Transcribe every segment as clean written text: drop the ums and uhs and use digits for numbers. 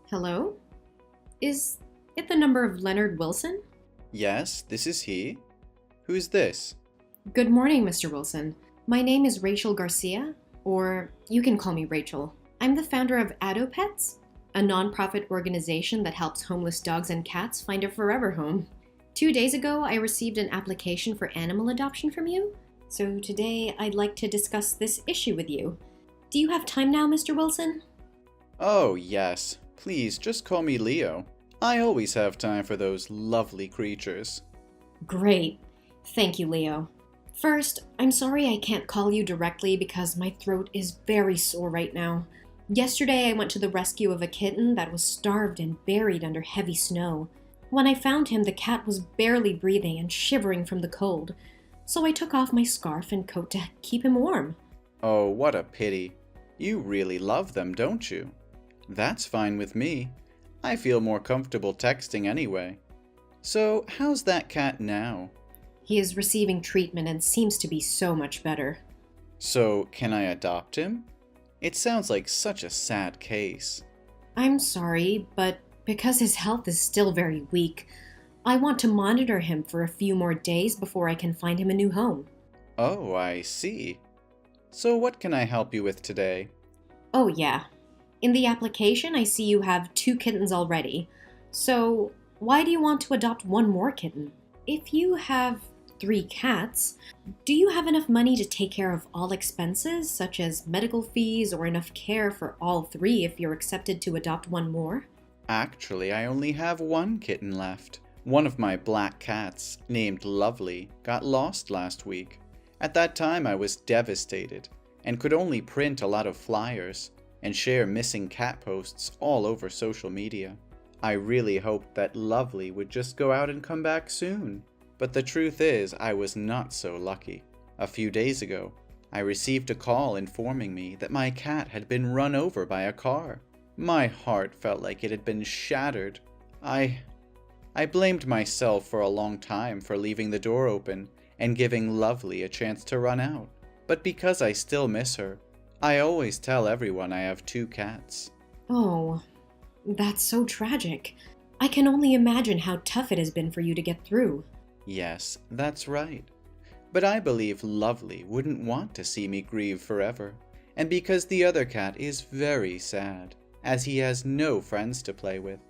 Hello? Is it the number of Leonard Wilson? Yes, this is he. Who's this? Good morning, Mr. Wilson. My name is Rachel Garcia, or you can call me Rachel. I'm the founder of Adopets, a nonprofit organization that helps homeless dogs and cats find a forever home. 2 days ago, I received an application for animal adoption from you, so today I'd like to discuss this issue with you. Do you have time now, Mr. Wilson? Oh, yes. Please, just call me Leo. I always have time for those lovely creatures. Great. Thank you, Leo. First, I'm sorry I can't call you directly because my throat is very sore right now. Yesterday, I went to the rescue of a kitten that was starved and buried under heavy snow. When I found him, the cat was barely breathing and shivering from the cold, so I took off my scarf and coat to keep him warm. Oh, what a pity. You really love them, don't you? That's fine with me. I feel more comfortable texting anyway. So, how's that cat now? He is receiving treatment and seems to be so much better. So, can I adopt him? It sounds like such a sad case. I'm sorry, but because his health is still very weak, I want to monitor him for a few more days before I can find him a new home. Oh, I see. So, what can I help you with today? Oh yeah. In the application, I see you have 2 kittens already. So, why do you want to adopt one more kitten? If you have 3 cats, do you have enough money to take care of all expenses, such as medical fees, or enough care for all 3 if you're accepted to adopt one more? Actually, I only have one kitten left. One of my black cats, named Lovely, got lost last week. At that time, I was devastated and could only print a lot of flyers and share missing cat posts all over social media. I really hoped that Lovely would just go out and come back soon. But the truth is, I was not so lucky. A few days ago, I received a call informing me that my cat had been run over by a car. My heart felt like it had been shattered. I blamed myself for a long time for leaving the door open and giving Lovely a chance to run out. But because I still miss her, I always tell everyone I have 2 cats. Oh, that's so tragic. I can only imagine how tough it has been for you to get through. Yes, that's right. But I believe Lovely wouldn't want to see me grieve forever. And because the other cat is very sad, as he has no friends to play with.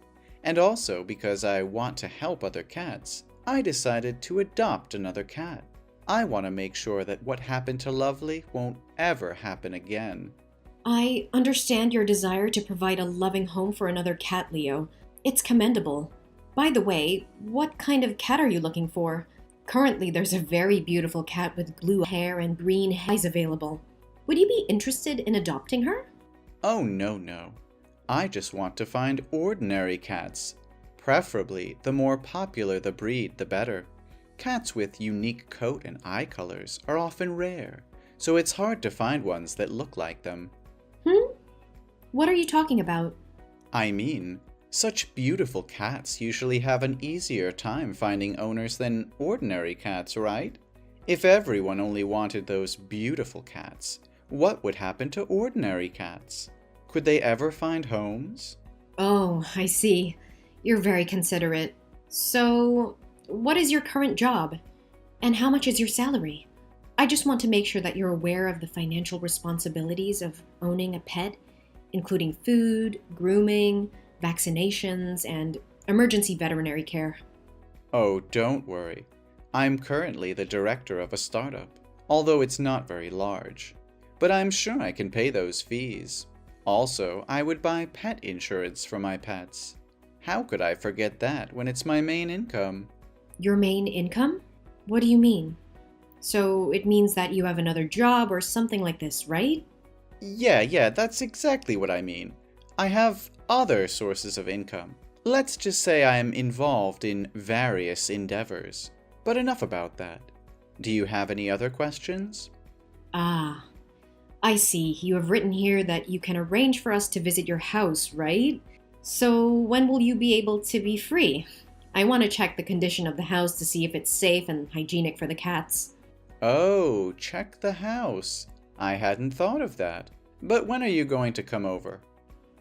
And also because I want to help other cats, I decided to adopt another cat. I want to make sure that what happened to Lovely won't ever happen again. I understand your desire to provide a loving home for another cat, Leo. It's commendable. By the way, what kind of cat are you looking for? Currently, there's a very beautiful cat with blue hair and green eyes available. Would you be interested in adopting her? Oh, no. I just want to find ordinary cats. Preferably, the more popular the breed, the better. Cats with unique coat and eye colors are often rare, so it's hard to find ones that look like them. What are you talking about? I mean, such beautiful cats usually have an easier time finding owners than ordinary cats, right? If everyone only wanted those beautiful cats, what would happen to ordinary cats? Could they ever find homes? Oh, I see. You're very considerate. So, what is your current job? And how much is your salary? I just want to make sure that you're aware of the financial responsibilities of owning a pet, including food, grooming, vaccinations, and emergency veterinary care. Oh, don't worry. I'm currently the director of a startup, although it's not very large. But I'm sure I can pay those fees. Also, I would buy pet insurance for my pets. How could I forget that when it's my main income? Your main income? What do you mean? So it means that you have another job or something like this, right? Yeah, that's exactly what I mean. I have other sources of income. Let's just say I am involved in various endeavors. But enough about that. Do you have any other questions? Ah, I see. You have written here that you can arrange for us to visit your house, right? So when will you be able to be free? I want to check the condition of the house to see if it's safe and hygienic for the cats. Oh, check the house. I hadn't thought of that. But when are you going to come over?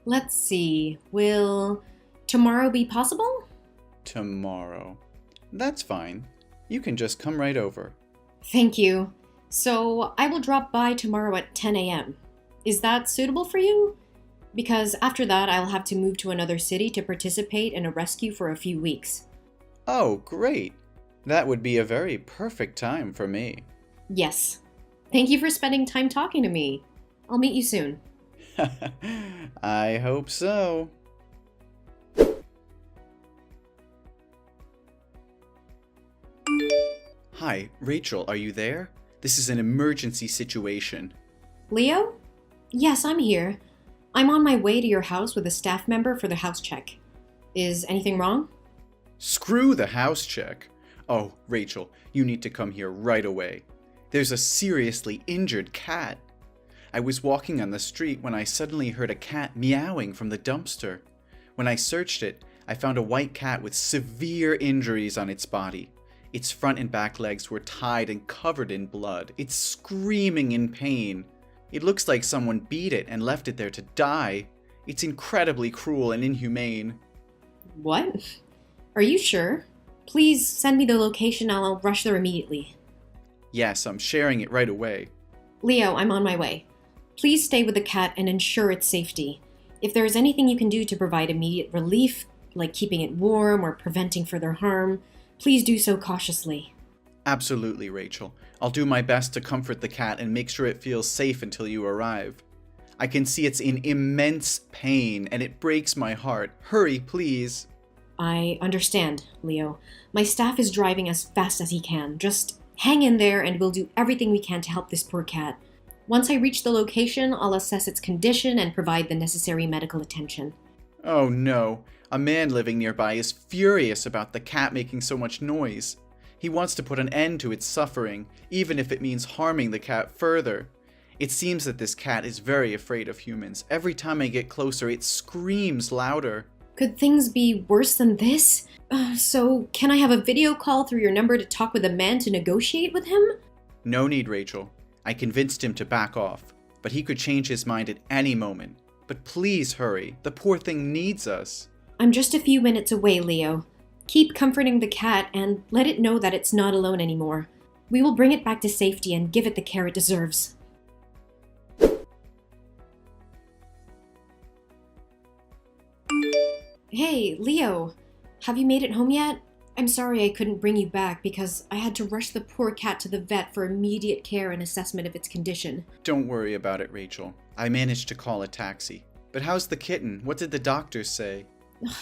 Let's see, will tomorrow be possible? Tomorrow. That's fine. You can just come right over. Thank you. So I will drop by tomorrow at 10 a.m. Is that suitable for you? Because after that, I'll have to move to another city to participate in a rescue for a few weeks. Oh, great. That would be a very perfect time for me. Yes. Thank you for spending time talking to me. I'll meet you soon. I hope so. Hi, Rachel, are you there? This is an emergency situation. Leo? Yes, I'm here. I'm on my way to your house with a staff member for the house check. Is anything wrong? Screw the house check. Oh, Rachel, you need to come here right away. There's a seriously injured cat. I was walking on the street when I suddenly heard a cat meowing from the dumpster. When I searched it, I found a white cat with severe injuries on its body. Its front and back legs were tied and covered in blood. It's screaming in pain. It looks like someone beat it and left it there to die. It's incredibly cruel and inhumane. What? Are you sure? Please send me the location and I'll rush there immediately. Yes, I'm sharing it right away. Leo, I'm on my way. Please stay with the cat and ensure its safety. If there is anything you can do to provide immediate relief, like keeping it warm or preventing further harm, please do so cautiously. Absolutely, Rachel. I'll do my best to comfort the cat and make sure it feels safe until you arrive. I can see it's in immense pain and it breaks my heart. Hurry, please. I understand, Leo. My staff is driving as fast as he can. Just hang in there and we'll do everything we can to help this poor cat. Once I reach the location, I'll assess its condition and provide the necessary medical attention. Oh no. A man living nearby is furious about the cat making so much noise. He wants to put an end to its suffering, even if it means harming the cat further. It seems that this cat is very afraid of humans. Every time I get closer, it screams louder. Could things be worse than this? So, can I have a video call through your number to talk with a man to negotiate with him? No need, Rachel. I convinced him to back off, but he could change his mind at any moment. But please hurry. The poor thing needs us. I'm just a few minutes away, Leo. Keep comforting the cat and let it know that it's not alone anymore. We will bring it back to safety and give it the care it deserves. Hey, Leo. Have you made it home yet? I'm sorry I couldn't bring you back because I had to rush the poor cat to the vet for immediate care and assessment of its condition. Don't worry about it, Rachel. I managed to call a taxi. But how's the kitten? What did the doctors say?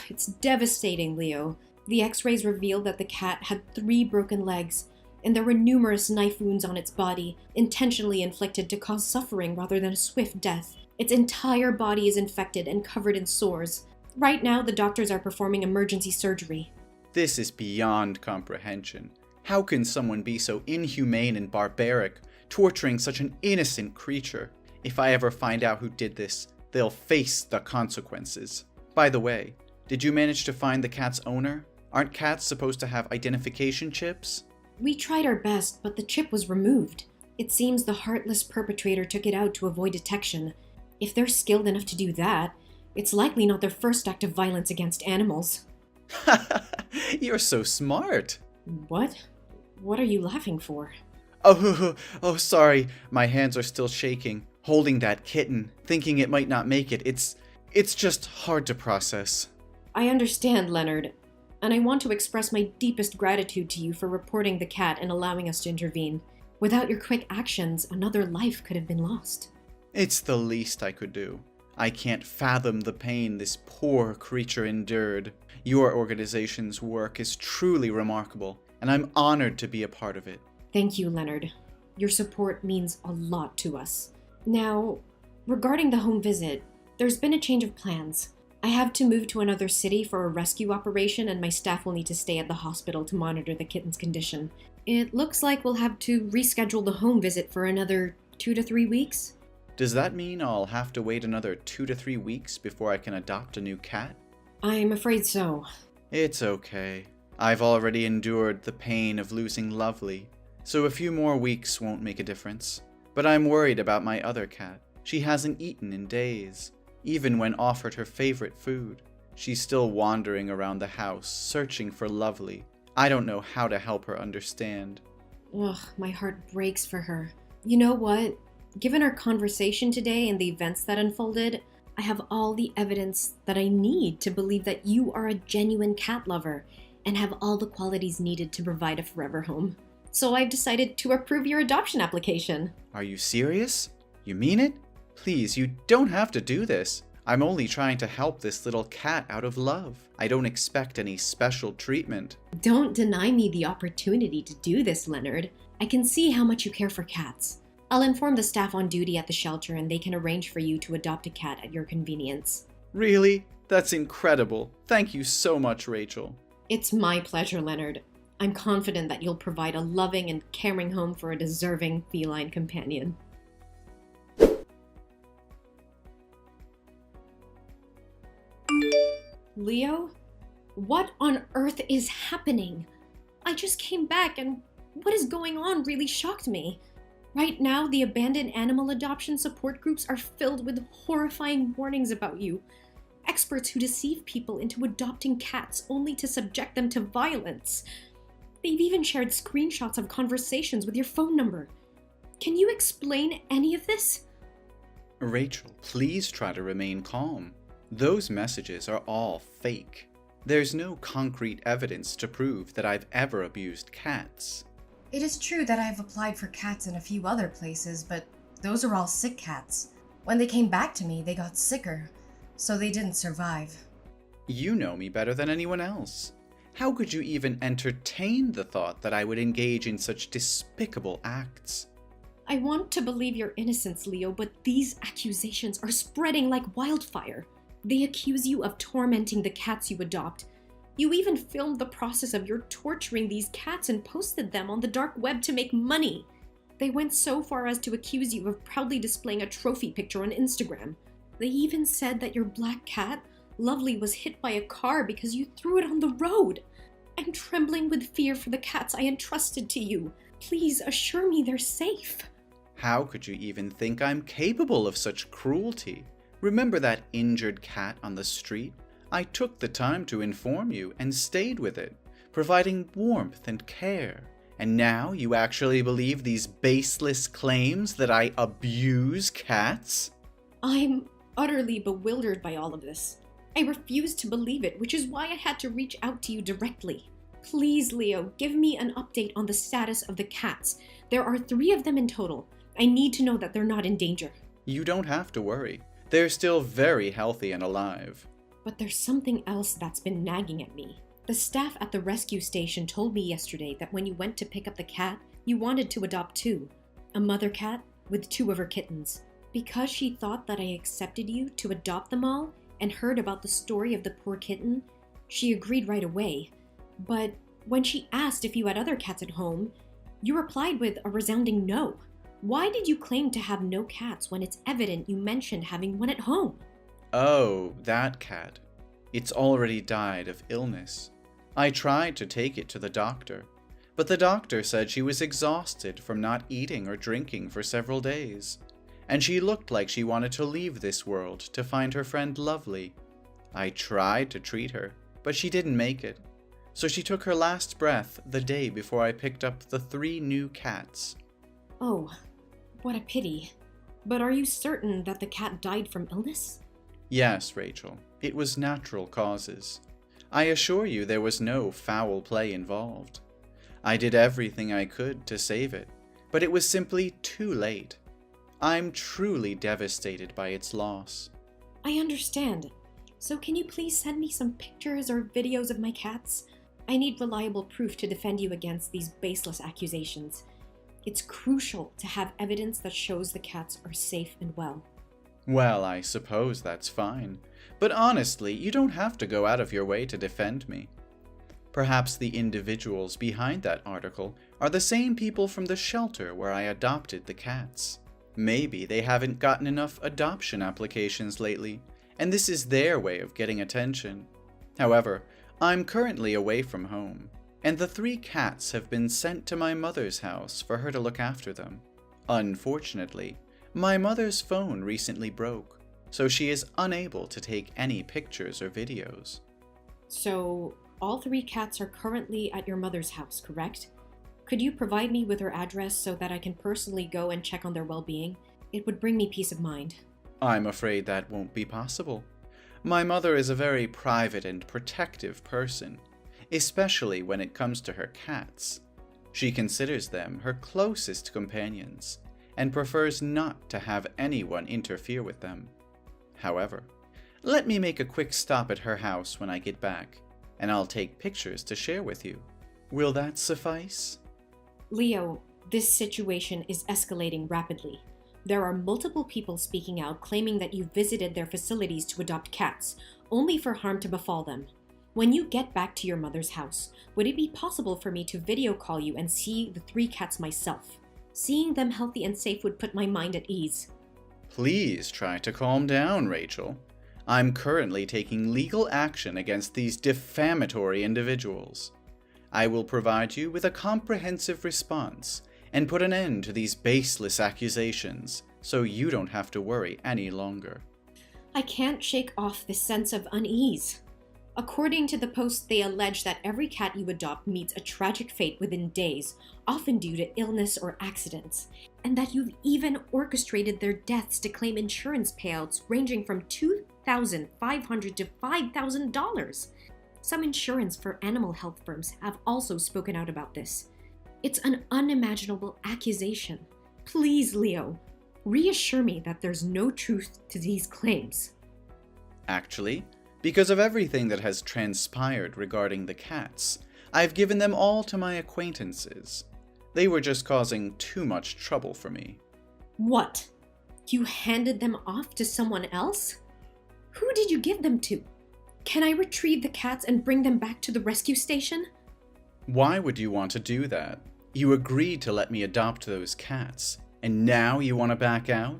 It's devastating, Leo. The x-rays revealed that the cat had 3 broken legs, and there were numerous knife wounds on its body, intentionally inflicted to cause suffering rather than a swift death. Its entire body is infected and covered in sores. Right now, the doctors are performing emergency surgery. This is beyond comprehension. How can someone be so inhumane and barbaric, torturing such an innocent creature? If I ever find out who did this, they'll face the consequences. By the way, did you manage to find the cat's owner? Aren't cats supposed to have identification chips? We tried our best, but the chip was removed. It seems the heartless perpetrator took it out to avoid detection. If they're skilled enough to do that, it's likely not their first act of violence against animals. You're so smart. What? What are you laughing for? Oh, sorry. My hands are still shaking, holding that kitten, thinking it might not make it. It's just hard to process. I understand, Leonard, and I want to express my deepest gratitude to you for reporting the cat and allowing us to intervene. Without your quick actions, another life could have been lost. It's the least I could do. I can't fathom the pain this poor creature endured. Your organization's work is truly remarkable, and I'm honored to be a part of it. Thank you, Leonard. Your support means a lot to us. Now, regarding the home visit, there's been a change of plans. I have to move to another city for a rescue operation, and my staff will need to stay at the hospital to monitor the kitten's condition. It looks like we'll have to reschedule the home visit for another 2 to 3 weeks. Does that mean I'll have to wait another 2 to 3 weeks before I can adopt a new cat? I'm afraid so. It's okay. I've already endured the pain of losing Lovely, so a few more weeks won't make a difference. But I'm worried about my other cat. She hasn't eaten in days. Even when offered her favorite food, she's still wandering around the house, searching for Lovely. I don't know how to help her understand. Ugh, my heart breaks for her. You know what? Given our conversation today and the events that unfolded, I have all the evidence that I need to believe that you are a genuine cat lover and have all the qualities needed to provide a forever home. So I've decided to approve your adoption application. Are you serious? You mean it? Please, you don't have to do this. I'm only trying to help this little cat out of love. I don't expect any special treatment. Don't deny me the opportunity to do this, Leonard. I can see how much you care for cats. I'll inform the staff on duty at the shelter and they can arrange for you to adopt a cat at your convenience. Really? That's incredible. Thank you so much, Rachel. It's my pleasure, Leonard. I'm confident that you'll provide a loving and caring home for a deserving feline companion. Leo? What on earth is happening? I just came back and what is going on really shocked me. Right now, the abandoned animal adoption support groups are filled with horrifying warnings about you. Experts who deceive people into adopting cats only to subject them to violence. They've even shared screenshots of conversations with your phone number. Can you explain any of this? Rachel, please try to remain calm. Those messages are all fake. There's no concrete evidence to prove that I've ever abused cats. It is true that I have applied for cats in a few other places, but those are all sick cats. When they came back to me, they got sicker, so they didn't survive. You know me better than anyone else. How could you even entertain the thought that I would engage in such despicable acts? I want to believe your innocence, Leo, but these accusations are spreading like wildfire. They accuse you of tormenting the cats you adopt. You even filmed the process of your torturing these cats and posted them on the dark web to make money. They went so far as to accuse you of proudly displaying a trophy picture on Instagram. They even said that your black cat, Lovely, was hit by a car because you threw it on the road. I'm trembling with fear for the cats I entrusted to you. Please assure me they're safe. How could you even think I'm capable of such cruelty? Remember that injured cat on the street? I took the time to inform you and stayed with it, providing warmth and care. And now you actually believe these baseless claims that I abuse cats? I'm utterly bewildered by all of this. I refuse to believe it, which is why I had to reach out to you directly. Please, Leo, give me an update on the status of the cats. There are 3 of them in total. I need to know that they're not in danger. You don't have to worry. They're still very healthy and alive. But there's something else that's been nagging at me. The staff at the rescue station told me yesterday that when you went to pick up the cat, you wanted to adopt 2. A mother cat with 2 of her kittens. Because she thought that I accepted you to adopt them all and heard about the story of the poor kitten, she agreed right away. But when she asked if you had other cats at home, you replied with a resounding no. Why did you claim to have no cats when it's evident you mentioned having one at home? Oh, that cat. It's already died of illness. I tried to take it to the doctor, but the doctor said she was exhausted from not eating or drinking for several days, and she looked like she wanted to leave this world to find her friend Lovely. I tried to treat her, but she didn't make it, so she took her last breath the day before I picked up the 3 new cats. Oh, what a pity. But are you certain that the cat died from illness? Yes, Rachel, it was natural causes. I assure you there was no foul play involved. I did everything I could to save it, but it was simply too late. I'm truly devastated by its loss. I understand. So can you please send me some pictures or videos of my cats? I need reliable proof to defend you against these baseless accusations. It's crucial to have evidence that shows the cats are safe and well. Well, I suppose that's fine. But honestly, you don't have to go out of your way to defend me. Perhaps the individuals behind that article are the same people from the shelter where I adopted the cats. Maybe they haven't gotten enough adoption applications lately, and this is their way of getting attention. However, I'm currently away from home, and the 3 cats have been sent to my mother's house for her to look after them. Unfortunately, my mother's phone recently broke, so she is unable to take any pictures or videos. So, all 3 cats are currently at your mother's house, correct? Could you provide me with her address so that I can personally go and check on their well-being? It would bring me peace of mind. I'm afraid that won't be possible. My mother is a very private and protective person, especially when it comes to her cats. She considers them her closest companions and prefers not to have anyone interfere with them. However, let me make a quick stop at her house when I get back, and I'll take pictures to share with you. Will that suffice? Leo, this situation is escalating rapidly. There are multiple people speaking out claiming that you visited their facilities to adopt cats, only for harm to befall them. When you get back to your mother's house, would it be possible for me to video call you and see the 3 cats myself? Seeing them healthy and safe would put my mind at ease. Please try to calm down, Rachel. I'm currently taking legal action against these defamatory individuals. I will provide you with a comprehensive response and put an end to these baseless accusations, so you don't have to worry any longer. I can't shake off this sense of unease. According to the post, they allege that every cat you adopt meets a tragic fate within days, often due to illness or accidents, and that you've even orchestrated their deaths to claim insurance payouts ranging from $2,500 to $5,000. Some insurance for animal health firms have also spoken out about this. It's an unimaginable accusation. Please, Leo, reassure me that there's no truth to these claims. Actually, because of everything that has transpired regarding the cats, I've given them all to my acquaintances. They were just causing too much trouble for me. What? You handed them off to someone else? Who did you give them to? Can I retrieve the cats and bring them back to the rescue station? Why would you want to do that? You agreed to let me adopt those cats, and now you want to back out?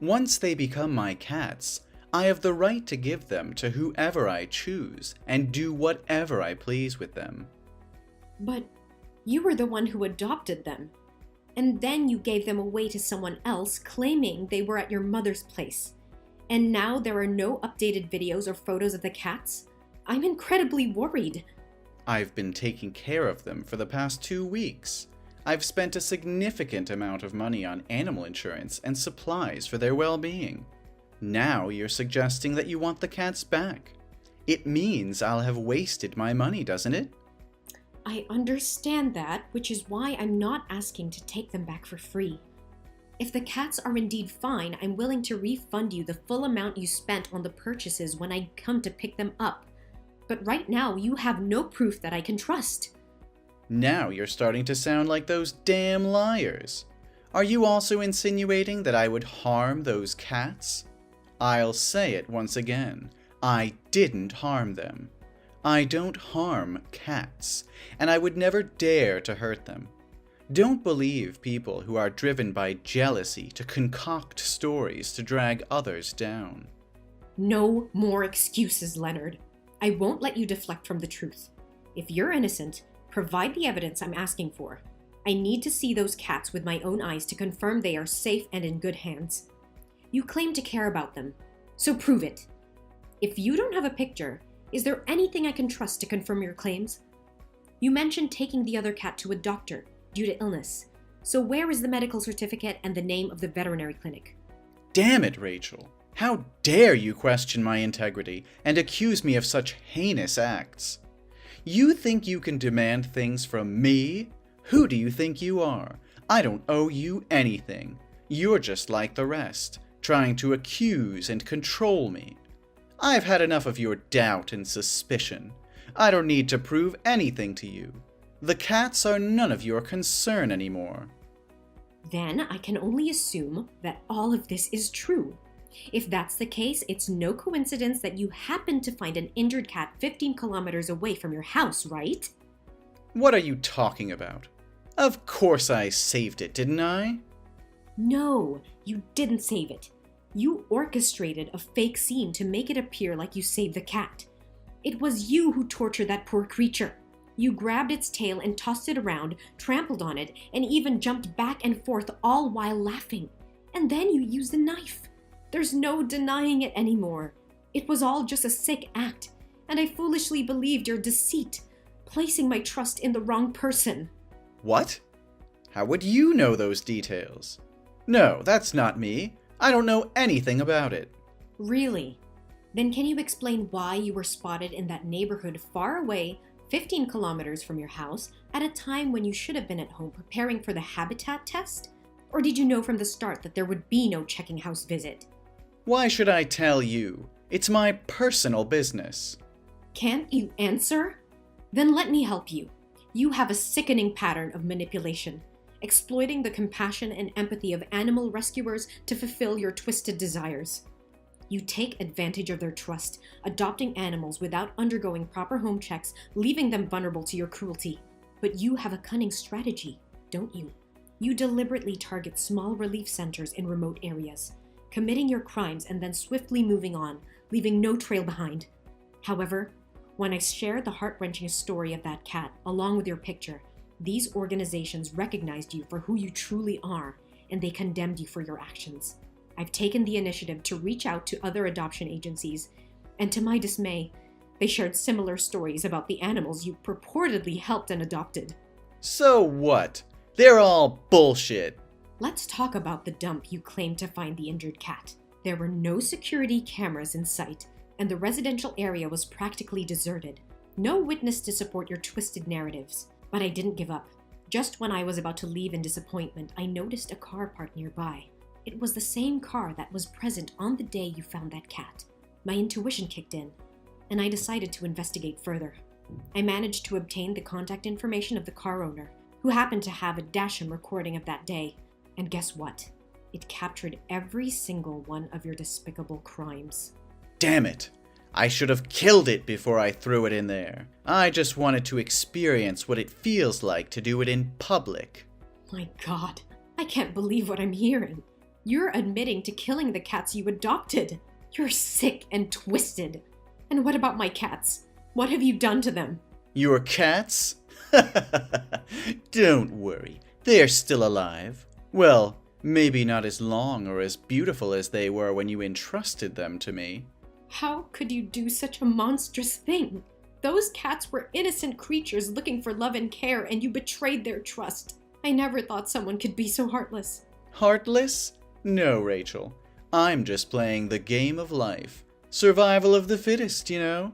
Once they become my cats, I have the right to give them to whoever I choose and do whatever I please with them. But you were the one who adopted them. And then you gave them away to someone else, claiming they were at your mother's place. And now there are no updated videos or photos of the cats? I'm incredibly worried. I've been taking care of them for the past 2 weeks. I've spent a significant amount of money on animal insurance and supplies for their well-being. Now you're suggesting that you want the cats back. It means I'll have wasted my money, doesn't it? I understand that, which is why I'm not asking to take them back for free. If the cats are indeed fine, I'm willing to refund you the full amount you spent on the purchases when I come to pick them up. But right now, you have no proof that I can trust. Now you're starting to sound like those damn liars. Are you also insinuating that I would harm those cats? I'll say it once again. I didn't harm them. I don't harm cats, and I would never dare to hurt them. Don't believe people who are driven by jealousy to concoct stories to drag others down. No more excuses, Leonard. I won't let you deflect from the truth. If you're innocent, provide the evidence I'm asking for. I need to see those cats with my own eyes to confirm they are safe and in good hands. You claim to care about them, so prove it. If you don't have a picture, is there anything I can trust to confirm your claims? You mentioned taking the other cat to a doctor due to illness. So where is the medical certificate and the name of the veterinary clinic? Damn it, Rachel. How dare you question my integrity and accuse me of such heinous acts? You think you can demand things from me? Who do you think you are? I don't owe you anything. You're just like the rest, trying to accuse and control me. I've had enough of your doubt and suspicion. I don't need to prove anything to you. The cats are none of your concern anymore. Then I can only assume that all of this is true. If that's the case, it's no coincidence that you happened to find an injured cat 15 kilometers away from your house, right? What are you talking about? Of course I saved it, didn't I? No, you didn't save it. You orchestrated a fake scene to make it appear like you saved the cat. It was you who tortured that poor creature. You grabbed its tail and tossed it around, trampled on it, and even jumped back and forth all while laughing. And then you used a knife. There's no denying it anymore. It was all just a sick act, and I foolishly believed your deceit, placing my trust in the wrong person. What? How would you know those details? No, that's not me. I don't know anything about it. Really? Then can you explain why you were spotted in that neighborhood far away, 15 kilometers from your house, at a time when you should have been at home preparing for the habitat test? Or did you know from the start that there would be no checking house visit? Why should I tell you? It's my personal business. Can't you answer? Then let me help you. You have a sickening pattern of manipulation, exploiting the compassion and empathy of animal rescuers to fulfill your twisted desires. You take advantage of their trust, adopting animals without undergoing proper home checks, leaving them vulnerable to your cruelty. But you have a cunning strategy, don't you? You deliberately target small relief centers in remote areas, committing your crimes and then swiftly moving on, leaving no trail behind. However, when I shared the heart-wrenching story of that cat along with your picture, these organizations recognized you for who you truly are, and they condemned you for your actions. I've taken the initiative to reach out to other adoption agencies, and to my dismay, they shared similar stories about the animals you purportedly helped and adopted. So what? They're all bullshit. Let's talk about the dump you claimed to find the injured cat. There were no security cameras in sight, and the residential area was practically deserted. No witness to support your twisted narratives. But I didn't give up. Just when I was about to leave in disappointment, I noticed a car parked nearby. It was the same car that was present on the day you found that cat. My intuition kicked in, and I decided to investigate further. I managed to obtain the contact information of the car owner, who happened to have a dashcam recording of that day. And guess what? It captured every single one of your despicable crimes. Damn it! I should have killed it before I threw it in there. I just wanted to experience what it feels like to do it in public. My God, I can't believe what I'm hearing. You're admitting to killing the cats you adopted. You're sick and twisted. And what about my cats? What have you done to them? Your cats? Don't worry, they're still alive. Well, maybe not as long or as beautiful as they were when you entrusted them to me. How could you do such a monstrous thing? Those cats were innocent creatures looking for love and care, and you betrayed their trust. I never thought someone could be so heartless. Heartless? No, Rachel. I'm just playing the game of life. Survival of the fittest, you know?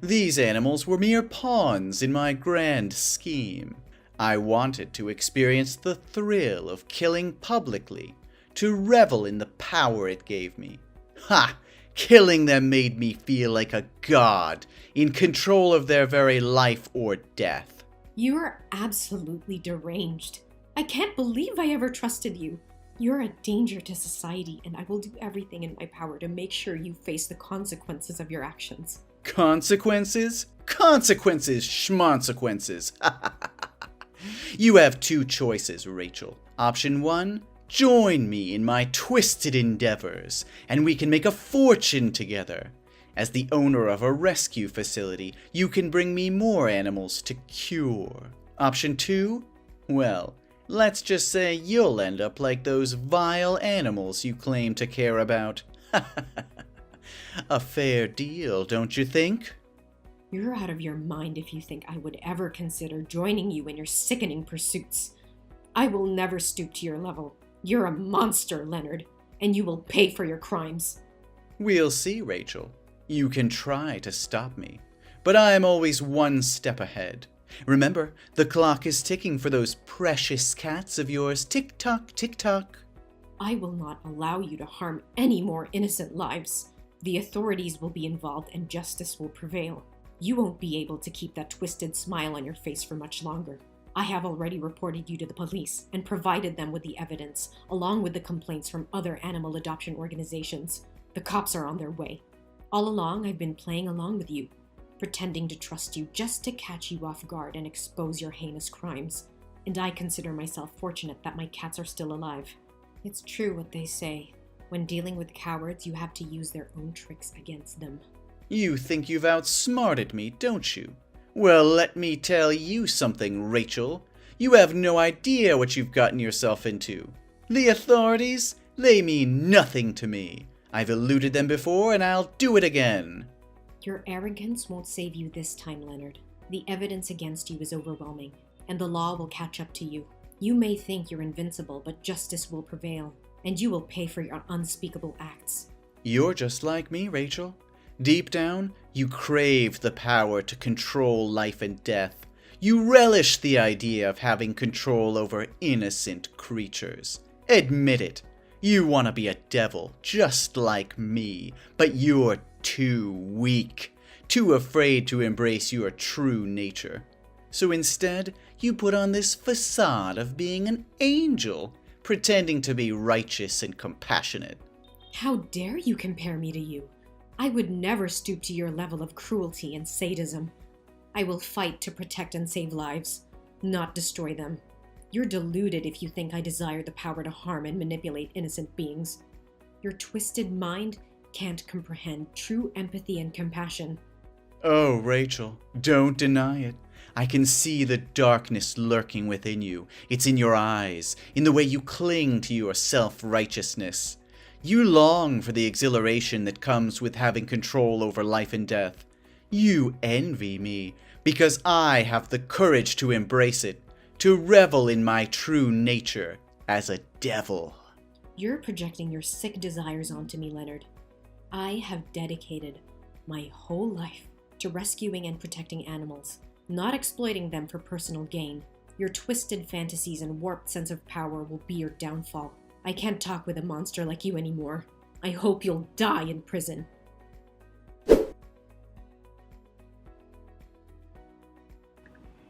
These animals were mere pawns in my grand scheme. I wanted to experience the thrill of killing publicly, to revel in the power it gave me. Ha! Killing them made me feel like a god, in control of their very life or death. You're absolutely deranged. I can't believe I ever trusted you. You're a danger to society, and I will do everything in my power to make sure you face the consequences of your actions. Consequences? Consequences, schmonsequences. You have two choices, Rachel. Option 1, join me in my twisted endeavors, and we can make a fortune together. As the owner of a rescue facility, you can bring me more animals to cure. Option 2, well, let's just say you'll end up like those vile animals you claim to care about. A fair deal, don't you think? You're out of your mind if you think I would ever consider joining you in your sickening pursuits. I will never stoop to your level. You're a monster, Leonard, and you will pay for your crimes. We'll see, Rachel. You can try to stop me, but I'm always one step ahead. Remember, the clock is ticking for those precious cats of yours. Tick-tock, tick-tock. I will not allow you to harm any more innocent lives. The authorities will be involved and justice will prevail. You won't be able to keep that twisted smile on your face for much longer. I have already reported you to the police and provided them with the evidence, along with the complaints from other animal adoption organizations. The cops are on their way. All along, I've been playing along with you, pretending to trust you just to catch you off guard and expose your heinous crimes. And I consider myself fortunate that my cats are still alive. It's true what they say. When dealing with cowards, you have to use their own tricks against them. You think you've outsmarted me, don't you? Well, let me tell you something, Rachel. You have no idea what you've gotten yourself into. The authorities, they mean nothing to me. I've eluded them before and I'll do it again. Your arrogance won't save you this time, Leonard. The evidence against you is overwhelming, and the law will catch up to you. You may think you're invincible, but justice will prevail, and you will pay for your unspeakable acts. You're just like me, Rachel. Deep down, you crave the power to control life and death. You relish the idea of having control over innocent creatures. Admit it. You want to be a devil, just like me, but you're too weak, too afraid to embrace your true nature. So instead, you put on this facade of being an angel, pretending to be righteous and compassionate. How dare you compare me to you? I would never stoop to your level of cruelty and sadism. I will fight to protect and save lives, not destroy them. You're deluded if you think I desire the power to harm and manipulate innocent beings. Your twisted mind can't comprehend true empathy and compassion. Oh, Rachel, don't deny it. I can see the darkness lurking within you. It's in your eyes, in the way you cling to your self-righteousness. You long for the exhilaration that comes with having control over life and death. You envy me because I have the courage to embrace it, to revel in my true nature as a devil. You're projecting your sick desires onto me, Leonard. I have dedicated my whole life to rescuing and protecting animals, not exploiting them for personal gain. Your twisted fantasies and warped sense of power will be your downfall. I can't talk with a monster like you anymore. I hope you'll die in prison.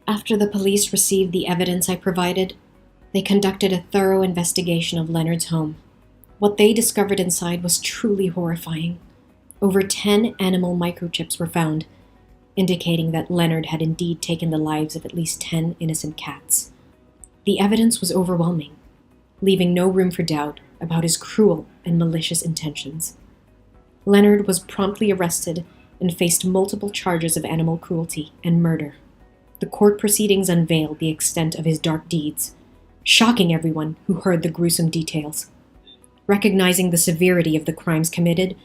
After the police received the evidence I provided, they conducted a thorough investigation of Leonard's home. What they discovered inside was truly horrifying. Over 10 animal microchips were found, indicating that Leonard had indeed taken the lives of at least 10 innocent cats. The evidence was overwhelming, leaving no room for doubt about his cruel and malicious intentions. Leonard was promptly arrested and faced multiple charges of animal cruelty and murder. The court proceedings unveiled the extent of his dark deeds, shocking everyone who heard the gruesome details. Recognizing the severity of the crimes committed,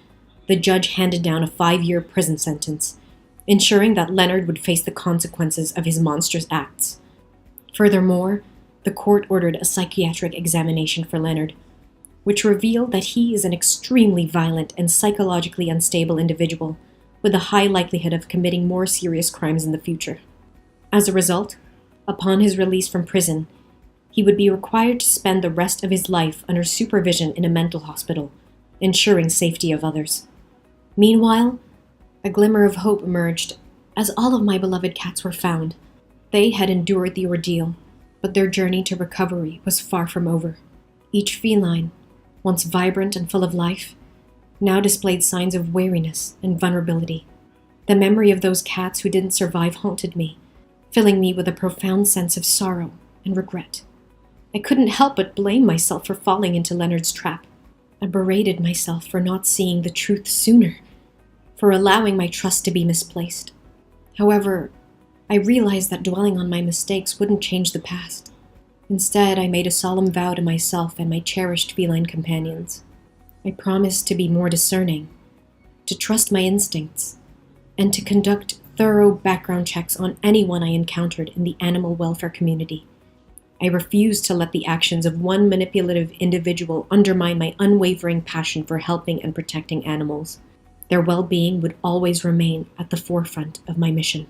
the judge handed down a 5-year prison sentence, ensuring that Leonard would face the consequences of his monstrous acts. Furthermore, the court ordered a psychiatric examination for Leonard, which revealed that he is an extremely violent and psychologically unstable individual with a high likelihood of committing more serious crimes in the future. As a result, upon his release from prison, he would be required to spend the rest of his life under supervision in a mental hospital, ensuring safety of others. Meanwhile, a glimmer of hope emerged as all of my beloved cats were found. They had endured the ordeal, but their journey to recovery was far from over. Each feline, once vibrant and full of life, now displayed signs of weariness and vulnerability. The memory of those cats who didn't survive haunted me, filling me with a profound sense of sorrow and regret. I couldn't help but blame myself for falling into Leonard's trap. I berated myself for not seeing the truth sooner, for allowing my trust to be misplaced. However, I realized that dwelling on my mistakes wouldn't change the past. Instead, I made a solemn vow to myself and my cherished feline companions. I promised to be more discerning, to trust my instincts, and to conduct thorough background checks on anyone I encountered in the animal welfare community. I refused to let the actions of one manipulative individual undermine my unwavering passion for helping and protecting animals. Their well-being would always remain at the forefront of my mission.